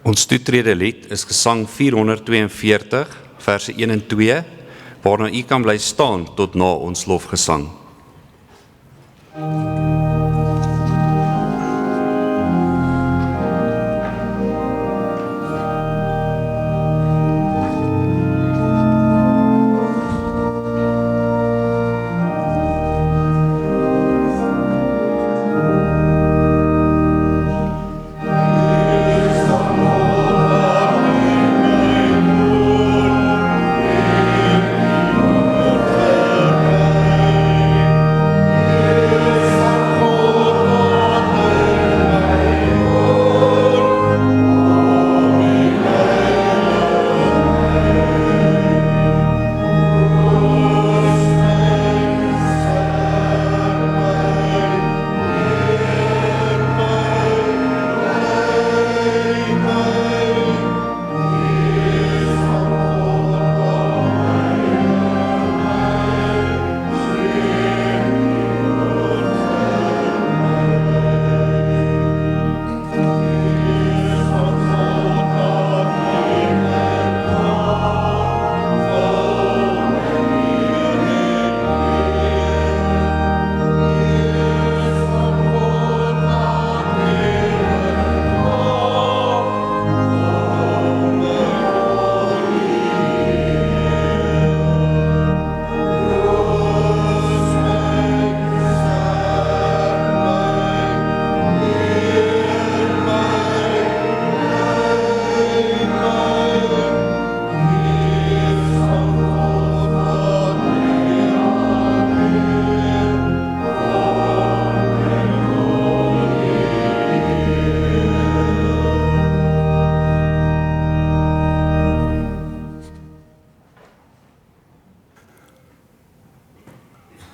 Ons toetrede lied is gesang 442, verse 1 en 2, waarna u kan bly staan tot na ons lofgesang.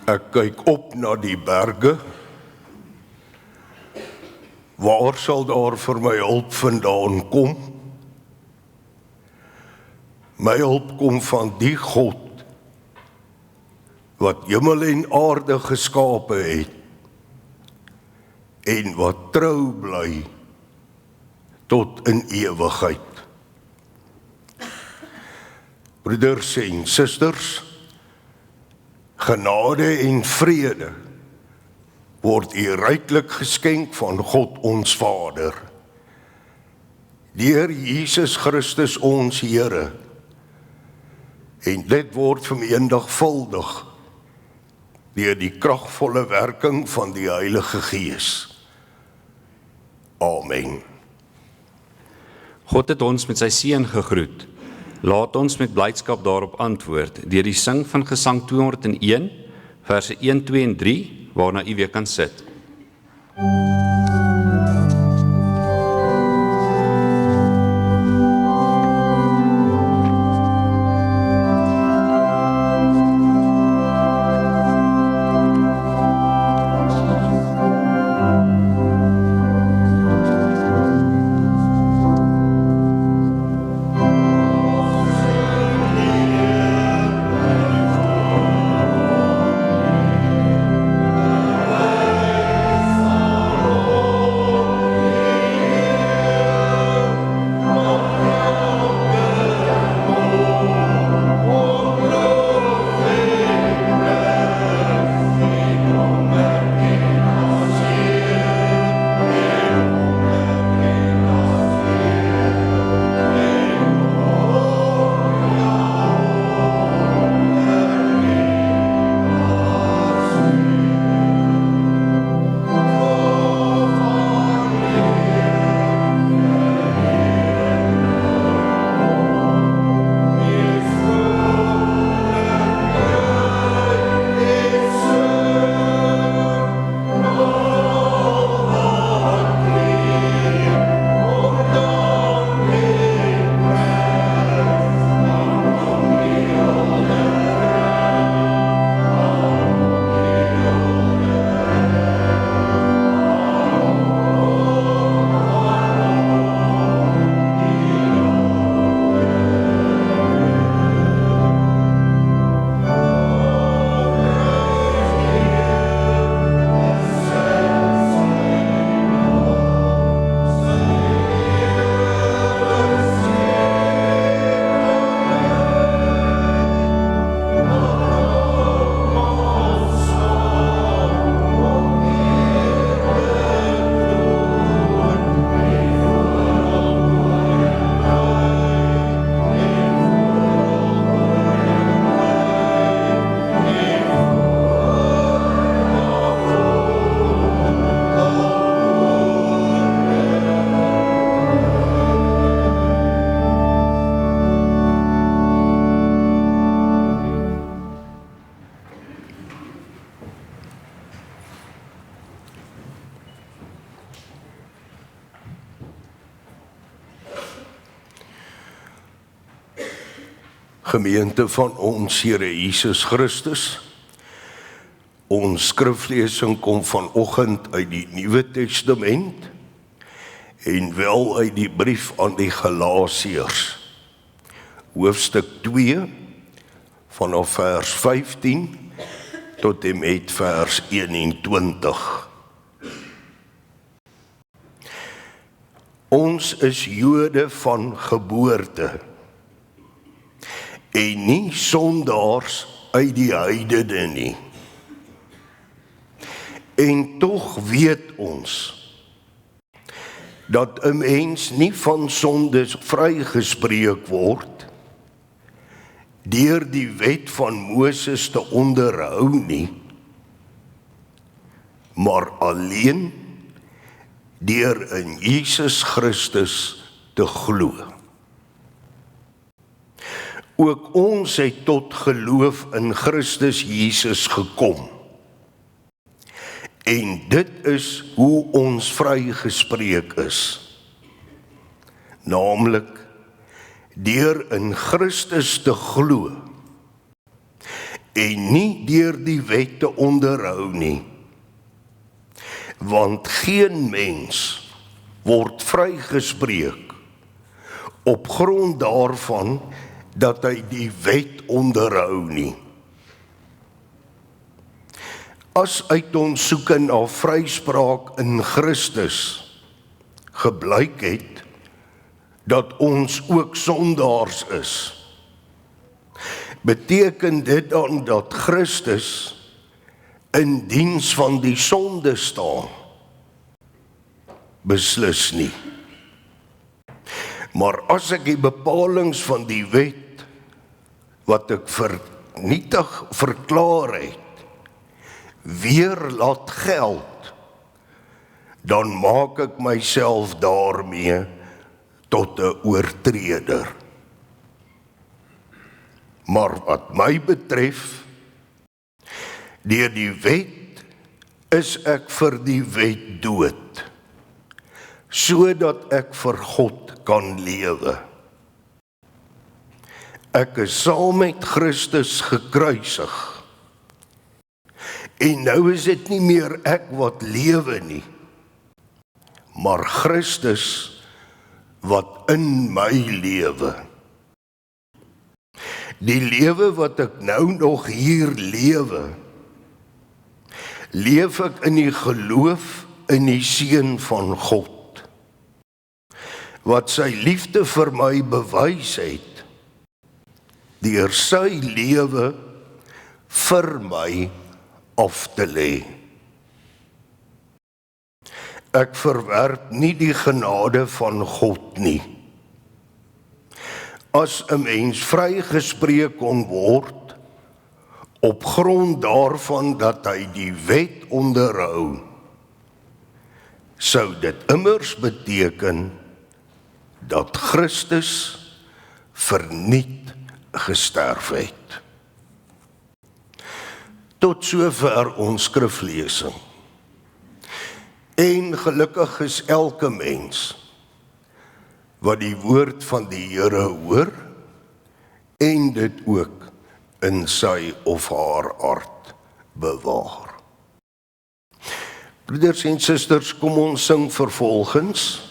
Ek kyk op na die berge. Waar sal daar vir my hulp vandaan kom? My hulp kom van die God wat hemel en aarde geskape het en wat trou bly tot in ewigheid. Broeders en susters, genade en vrede word u ryklik geskenk van God ons Vader, deur Jesus Christus ons Here, en dit word vermenigvuldig deur die kragvolle werking van die Heilige Gees. Amen. God het ons met sy seën gegroet. Laat ons met blydskap daarop antwoord, deur die sing van Gesang 201, verse 1, 2 en 3, waarna u weer kan sit. Gemeente van ons Here Jesus Christus. Ons skriflesing kom vanoggend uit die Nuwe Testament en wel uit die brief aan die Galasiërs. Hoofstuk 2 vanaf vers 15 tot en met vers 21. Ons is Jode van geboorte en nie sondaars uit die heidene nie. En tog weet ons dat 'n mens nie van sondes vrygespreek word deur die wet van Moses te onderhou nie, maar alleen deur in Jesus Christus te glo. Ook ons het tot geloof in Christus Jesus gekom. En dit is hoe ons vrygespreek is. Naamlik, deur in Christus te glo. En nie deur die wet te onderhou nie. Want geen mens word vrygespreek op grond daarvan dat hy die wet onderhou nie. As uit ons soeke na vryspraak in Christus geblyk het dat ons ook sondaars is, beteken dit dan dat Christus in diens van die sonde staan? Beslis nie. Maar as ek die bepalings van die wet wat ek vernietig verklaar het, weer laat geld, dan maak ek myself daarmee tot 'n oortreder. Maar wat my betref, deur die wet is ek vir die wet dood, sodat ek vir God kan lewe. Ek is saam met Christus gekruisig. En nou is dit nie meer ek wat lewe nie, maar Christus wat in my lewe. Die lewe wat ek nou nog hier lewe, leef ek in die geloof in die Seun van God, wat sy liefde vir my bewys het, deur sy lewe vir my af te lê. Ek verwerp nie die genade van God nie. As 'n mens vrygespreek kon word op grond daarvan dat hy die wet onderhou, sou dit immers beteken dat Christus verniet gesterf het. Tot sover ons skriflesing. En gelukkig is elke mens wat die woord van die Here hoor en dit ook in sy of haar hart bewaar. Broeders en susters, kom ons sing vervolgens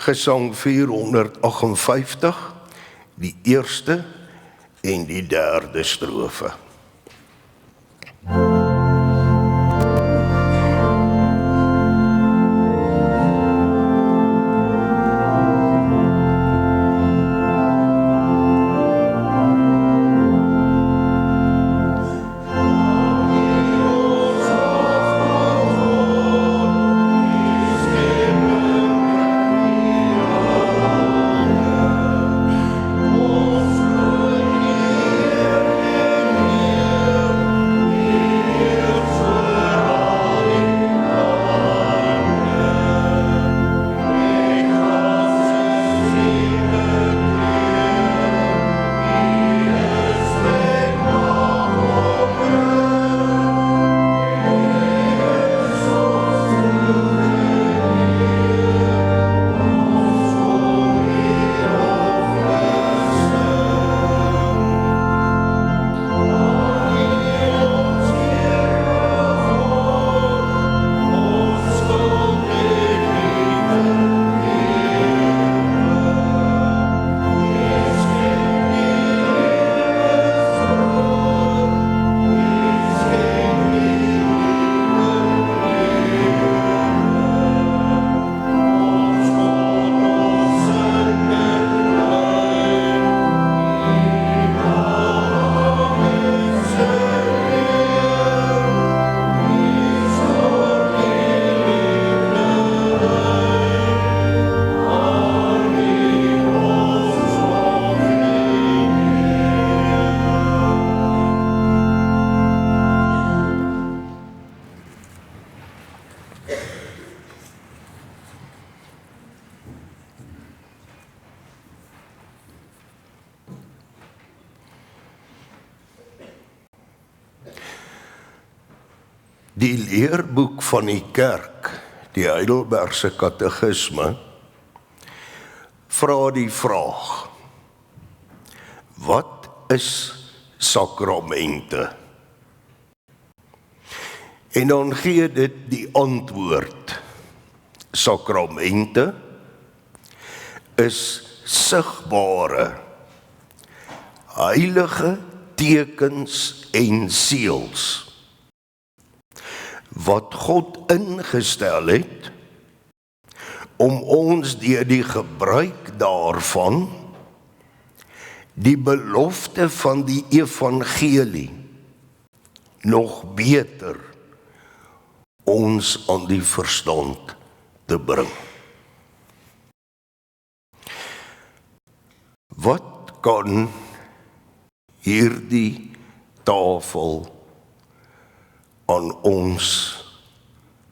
Gesang 458, die eerste en die derde strofe. Die leerboek van die kerk, die Heidelbergse Katekisme, vra die vraag: wat is sakramente? En dan gee dit die antwoord: sakramente is sigbare, heilige tekens en seels wat God ingestel het om ons deur die gebruik daarvan die belofte van die evangelie nog beter ons aan die verstand te bring. Wat kan hierdie tafel aan ons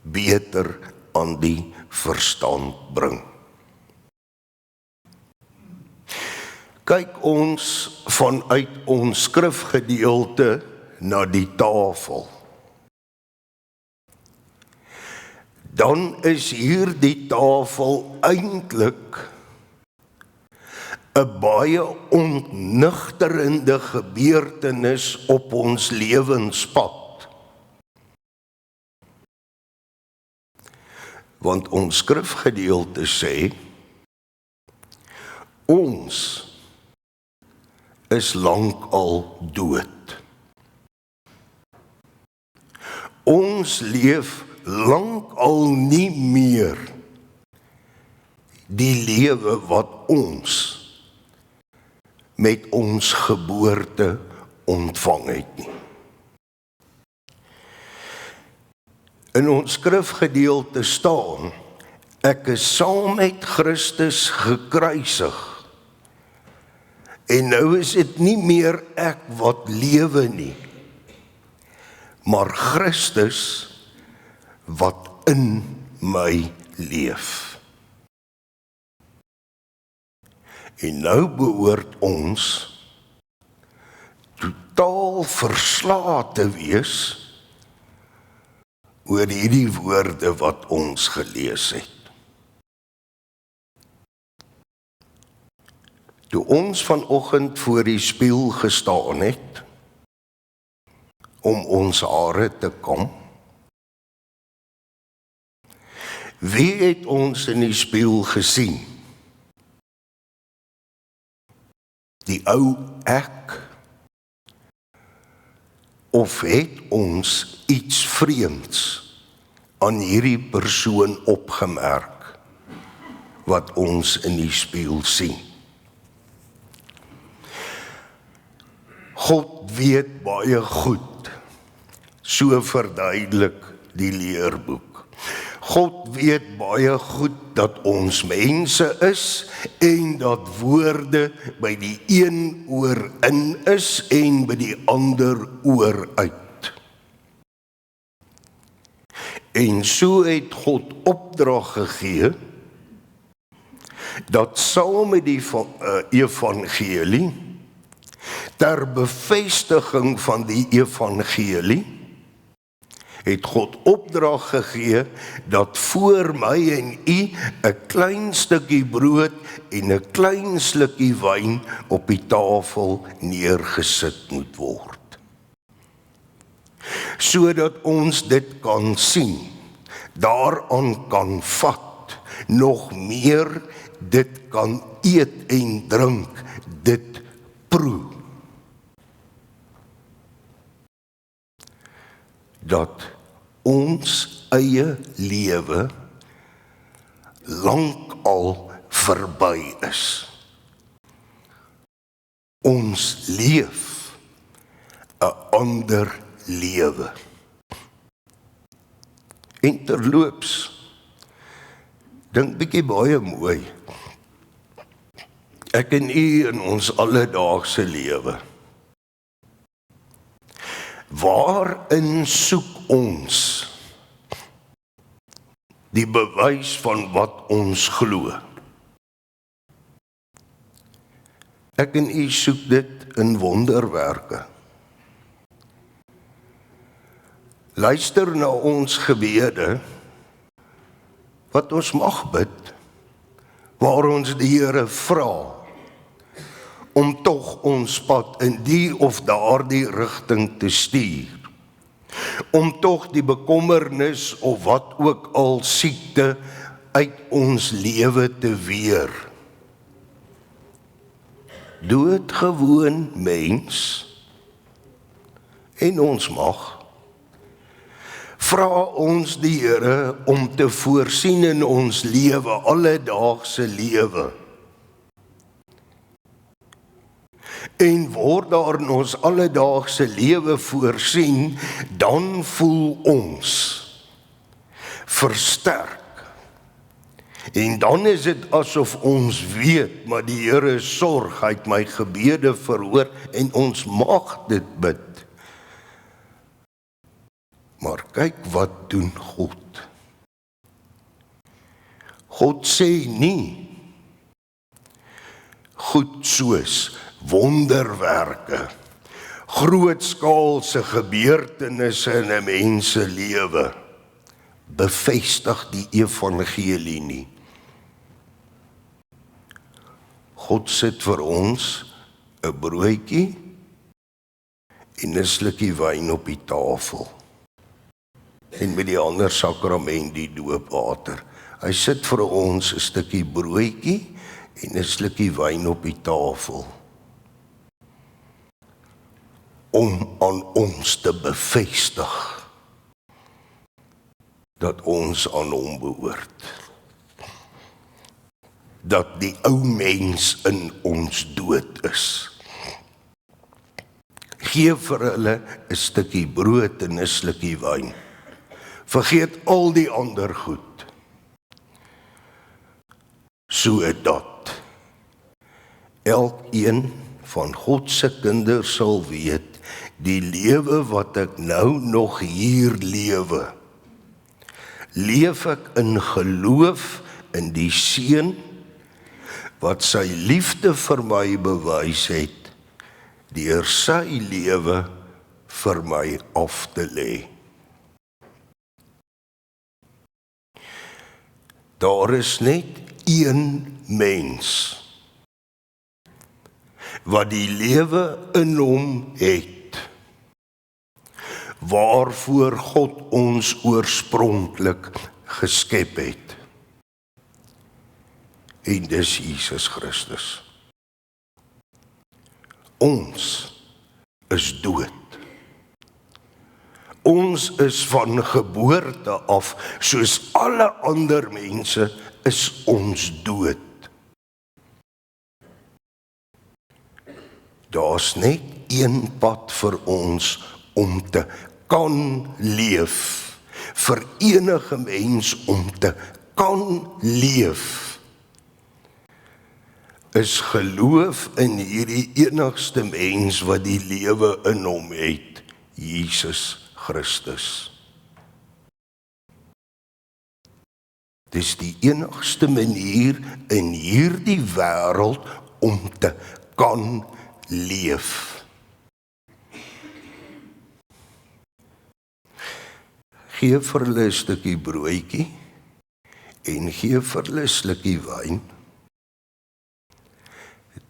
beter aan die verstand bring? Kyk ons vanuit ons skrifgedeelte na die tafel. Dan is hierdie tafel eintlik 'n baie ontnigterende gebeurtenis op ons lewenspad. Want ons skrifgedeelte sê, ons is lankal dood. Ons leef lankal nie meer die lewe wat ons met ons geboorte ontvang het nie. In ons skrifgedeelte staan, ek is saam met Christus gekruisig. En nou is dit nie meer ek wat lewe nie, maar Christus wat in my leef. En nou behoort ons totaal verslae te wees oor hierdie woorde wat ons gelees het. Toe ons vanoggend voor die spieël gestaan het, om ons hare te kam, wie het ons in die spieël gesien? Die ou ek? Of het ons iets vreemds aan hierdie persoon opgemerk, wat ons in die spieël sien? God weet baie goed, so verduidelik die leerboek. God weet baie goed dat ons mense is en dat woorde by die een oor in is en by die ander oor uit. En so het God opdrag gegee dat saam met die evangelie, ter bevestiging van die evangelie, het God opdrag gegee dat voor my en u 'n klein stukkie brood en 'n klein slukkie wyn op die tafel neergesit moet word. Sodat ons dit kan sien, daaraan kan vat, nog meer dit kan eet en drink, dit proe. Dat ons eie lewe lank al verby is. Ons leef 'n ander lewe. En terloops, dink bietjie baie mooi. Ek en u in ons alledaagse lewe. Waarin soek ons die bewys van wat ons glo? Ek en u soek dit in wonderwerke. luister na ons gebede, wat ons mag bid, waar ons die Here vra, om tog ons pad in die of daardie rigting te stuur, om tog die bekommernis of wat ook al siekte uit ons lewe te weer. Doodgewoon mens, en ons mag, vra ons die Here om te voorsien in ons lewe, alledaagse lewe. En word daar in ons alledaagse lewe voorsien, dan voel ons versterk. En dan is dit asof ons weet, maar die Here sorg, hy het my gebede verhoor, en ons mag dit bid. Maar kyk wat doen God. God sê nie, goed soos wonderwerke, grootskaalse gebeurtenisse in 'n mens se lewe, bevestig die evangelie nie. God sit vir ons 'n broodjie en 'n slukkie wyn op die tafel. En met die ander sakrament, die doopwater. Hy sit vir ons 'n stukkie broodjie en 'n slukkie wyn op die tafel, om aan ons te bevestig dat ons aan hom behoort. Dat die ou mens in ons dood is. Gee vir hulle 'n stukkie brood en 'n slukkie wyn. Vergeet al die ander goed. Sodat elkeen van God se kinders sal weet, die lewe wat ek nou nog hier lewe, leef ek in geloof in die Seun, wat sy liefde vir my bewys het, deur sy lewe vir my af te lê. Daar is net een mens wat die lewe in hom het, waarvoor God ons oorspronklik geskep het. En dis Jesus Christus. Ons is dood. Ons is van geboorte af, soos alle ander mense, is ons dood. Daar's net een pad vir ons om te kan leef, vir enige mens om te kan leef, is geloof in hierdie enigste mens wat die lewe in hom het, Jesus Christus. Dis die enigste manier in hierdie wêreld om te kan leef. Gee vir hulle 'n stukkie broodjie en gee vir hulle 'n slukkie wyn,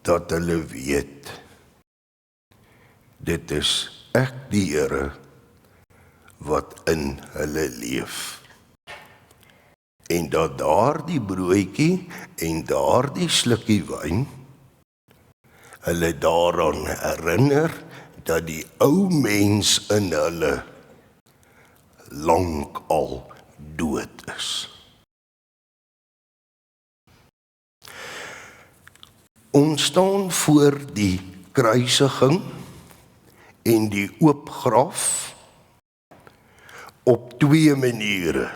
dat hulle weet, dit is ek die Here wat in hulle leef. En dat daardie broodjie en daardie slukkie wyn hulle daaraan herinner dat die ou mens in hulle lank al dood is. Ons staan voor die kruisiging en die oop graf op twee maniere.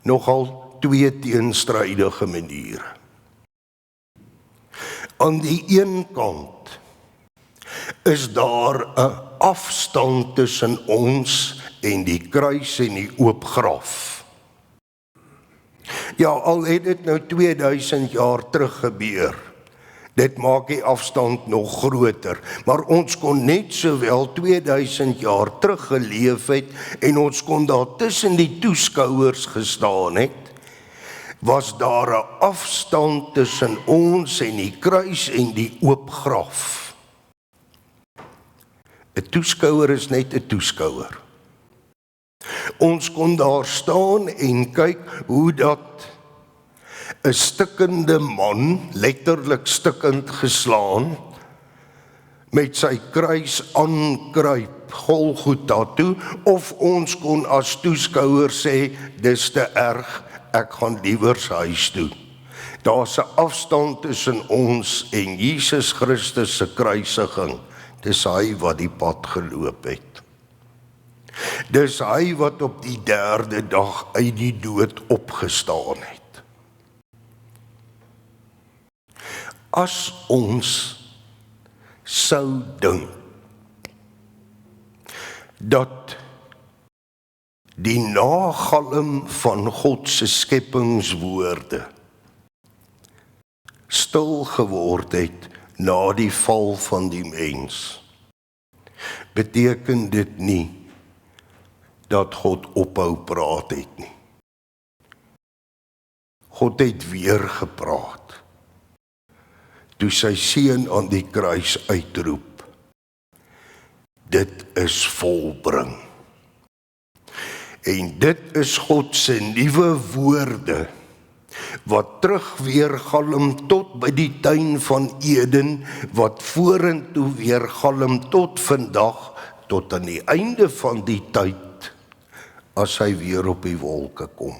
Nogal twee teenstrydige maniere. Aan die een kant is daar 'n afstand tussen ons en die kruis en die oop graf. Ja, al het dit nou 2000 jaar terug gebeur, Dit maak die afstand nog groter, maar ons kon net sowel 2000 jaar terug geleef het en ons kon daar tussen die toeskouers gestaan het, was daar 'n afstand tussen ons en die kruis en die oop graf. 'n Toeskouer is net 'n toeskouer. Ons kon daar staan en kyk hoe dat 'n stikkende man, letterlik stikkend geslaan, met sy kruis aankruip Golgotha toe, of ons kon as toeskouer sê, dis te erg, ek gaan liewer huis toe. Daar's 'n afstand tussen ons en Jesus Christus se kruisiging. Dis hy wat die pad geloop het. Dis hy wat op die 3de dag uit die dood opgestaan het. As ons sou dink dat die nagalm van God se skepingswoorde stil geword het na die val van die mens, beteken dit nie dat God ophou praat het nie. God het weer gepraat. Toe sy seun aan die kruis uitroep, dit is volbring. En dit is God se nuwe woorde, wat terug weer galm tot by die tuin van Eden, wat vorentoe weer galm tot vandag, tot aan die einde van die tyd, as hy weer op die wolke kom.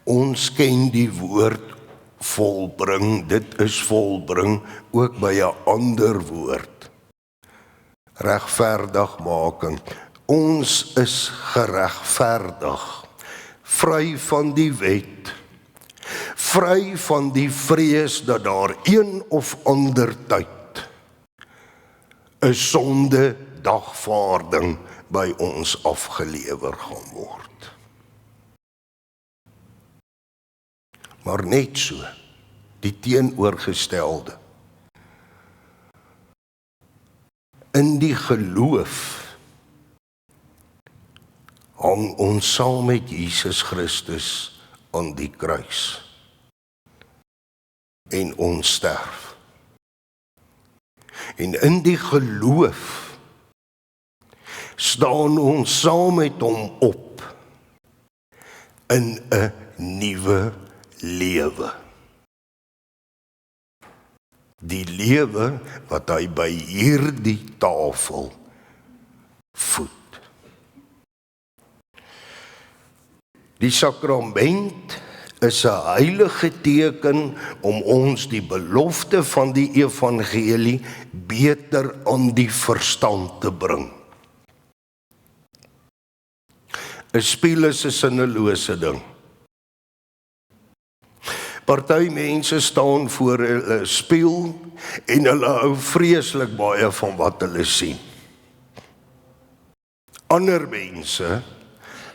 Ons ken die woord volbring, dit is volbring, ook by 'n ander woord. Regverdigmaking. Ons is geregverdig, vry van die wet, vry van die vrees dat daar een of ander tyd 'n sonde dagvaarding by ons afgelewer gaan word. Maar net so, die teenoorgestelde. In die geloof hang ons saam met Jesus Christus aan die kruis en ons sterf. En in die geloof staan ons saam met hom op in 'n nuwe lewe. Die lewe wat hy by hierdie tafel voed. Die sakrament is 'n heilige teken om ons die belofte van die evangelie beter aan die verstand te bring. 'n Spieël is 'n sinnelose ding. Party mense staan voor 'n spieël en hulle hou vreeslik baie van wat hulle sien. Ander mense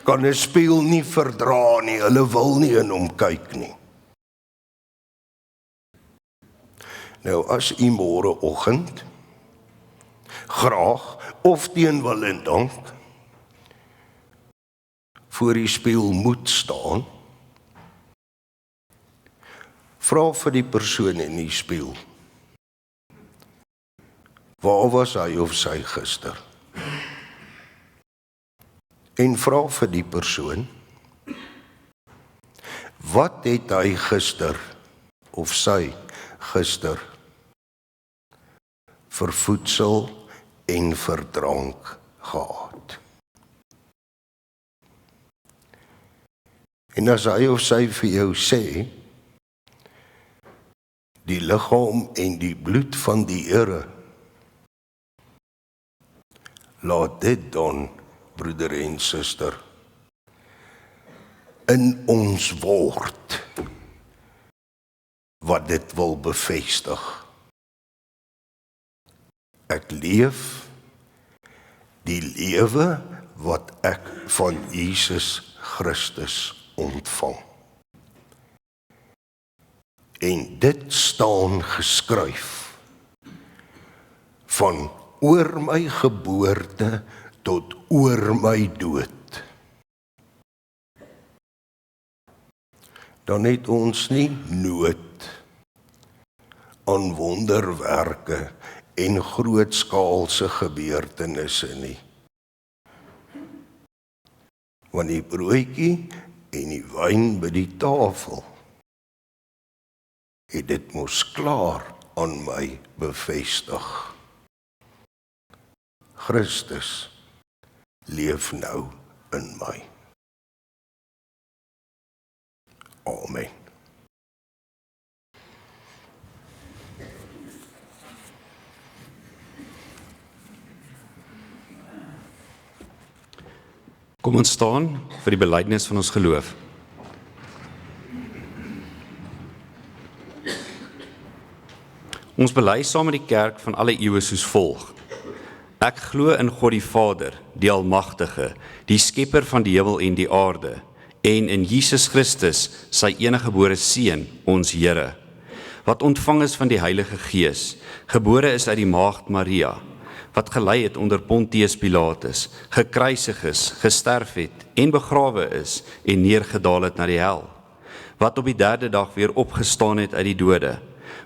kan 'n spieël nie verdra nie, hulle wil nie in hom kyk nie. Nou as u môreoggend graag of teen wil en dank voor die spieël moet staan, vra vir die persoon in die spieël, waar was hy of sy gister? En vra vir die persoon, wat het hy gister of sy gister vir voedsel en vir drank gehad? En as hy of sy vir jou sê, die liggaam en die bloed van die Here, laat dit dan, broeder en suster, in ons word, wat dit wil bevestig. Ek leef die lewe wat ek van Jesus Christus ontvang. En dit staan geskryf, van oor my geboorte tot oor my dood. Dan het ons nie nood aan wonderwerke en grootskaalse gebeurtenisse nie. Want die broodjie en die wyn by die tafel het dit mos klaar aan my bevestig. Christus leef nou in my. Amen. Kom ons staan vir die belydenis van ons geloof. Ons bely saam met die kerk van alle eeue soos volg. Ek glo in God die Vader, die Almagtige, die skepper van die hemel en die aarde, en in Jesus Christus, sy eniggebore Seun, ons Here, wat ontvang is van die Heilige Gees, gebore is uit die maagd Maria, wat gelei het onder Pontius Pilatus, gekruisig is, gesterf het en begrawe is en neergedaal het na die hel, wat op die 3de dag weer opgestaan het uit die dode,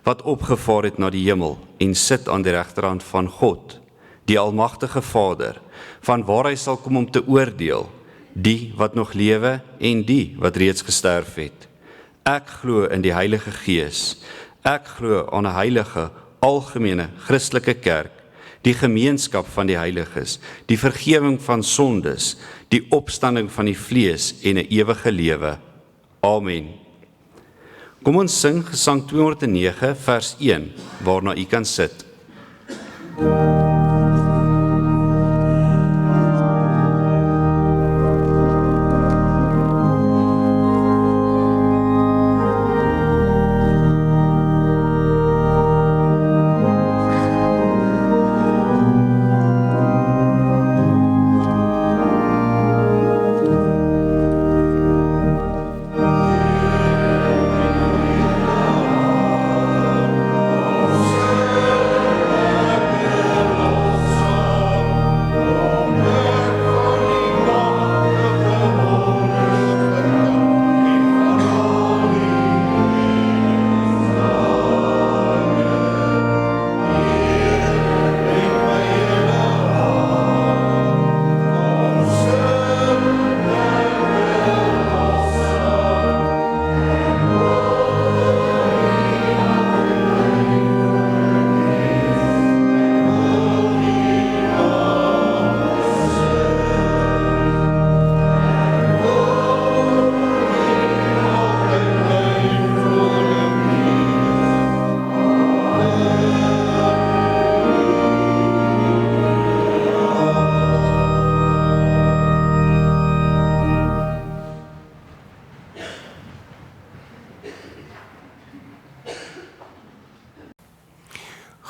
wat opgevaar het na die hemel en sit aan die regterhand van God, die Almagtige Vader, van waar hy sal kom om te oordeel, die wat nog lewe en die wat reeds gesterf het. Ek glo in die Heilige Gees, ek glo aan 'n heilige, algemene, Christelike kerk, die gemeenskap van die heiliges, die vergifnis van sondes, die opstanding van die vlees en 'n ewige lewe. Amen. Kom ons sing Gesang 209 vers 1, waarna u kan sit.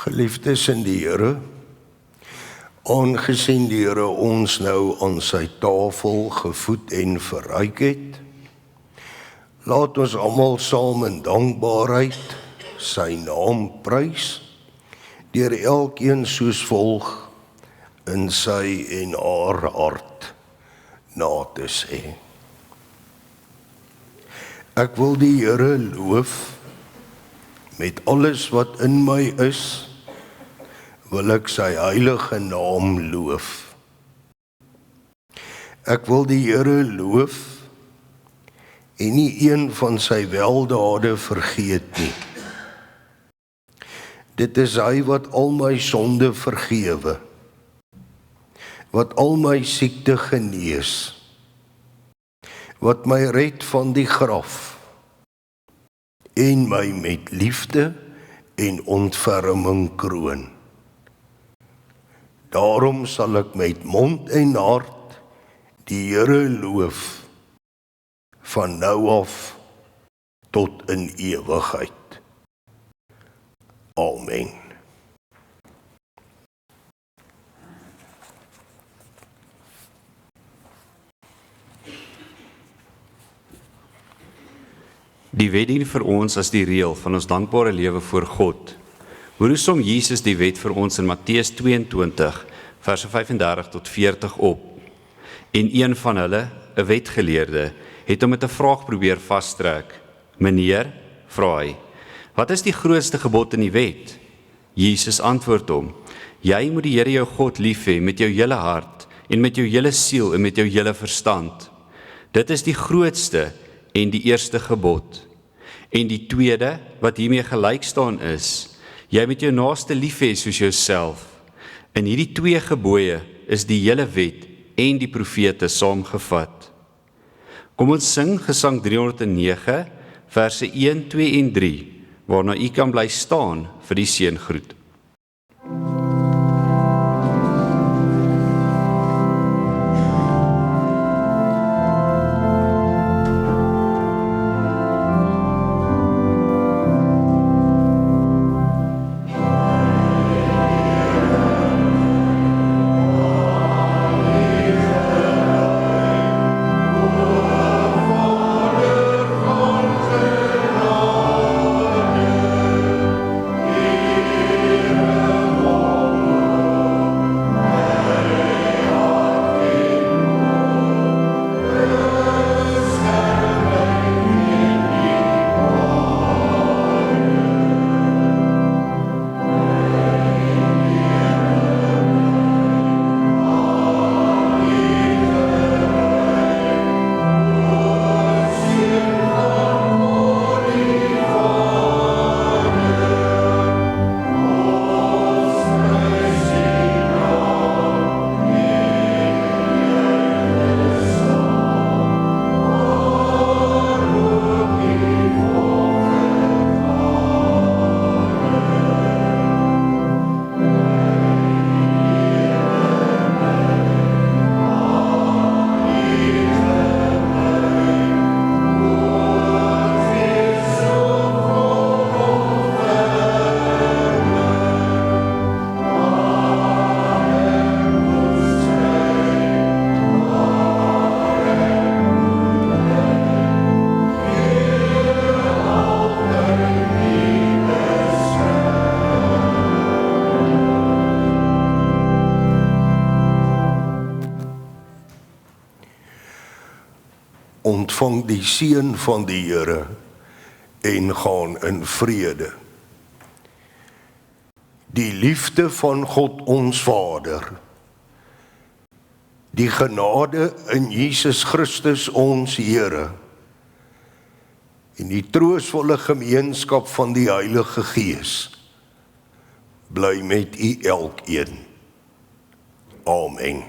Geliefdes in die Here, aangesien die Here ons nou aan sy tafel gevoed en verryk het, laat ons almal saam in dankbaarheid sy naam prys, deur elkeen soos volg in sy en haar hart na te sê. Ek wil die Here loof met alles wat in my is, wil ek sy heilige naam loof. Ek wil die Here loof en nie een van sy weldade vergeet nie. Dit is hy wat al my sonde vergewe, wat al my siekte genees, wat my red van die graf en my met liefde en ontferming kroon. Daarom sal ek met mond en hart die Here loof, van nou af tot in ewigheid. Amen. Die wet dien vir ons as die reël van ons dankbare lewe voor God. Hoe som Jesus die wet vir ons in Matteus 22, verse 35 tot 40 op? En een van hulle, 'n wetgeleerde, het hom met 'n vraag probeer vastrek. Meneer, vra hy, wat is die grootste gebod in die wet? Jesus antwoord hom, jy moet die Here jou God lief hê met jou hele hart, en met jou hele siel en met jou hele verstand. Dit is die grootste en die eerste gebod. En die tweede, wat hiermee gelyk staan is, jy moet jou naaste lief hê soos jouself. In hierdie twee gebooie is die hele wet en die profete saamgevat. Kom ons sing Gesang 309, verse 1, 2 en 3, waarna u kan bly staan vir die seëngroet. Ontvang die seën van die Here en gaan in vrede. Die liefde van God ons Vader, die genade in Jesus Christus ons Here en die troostvolle gemeenskap van die Heilige Gees bly met u elkeen. Amen.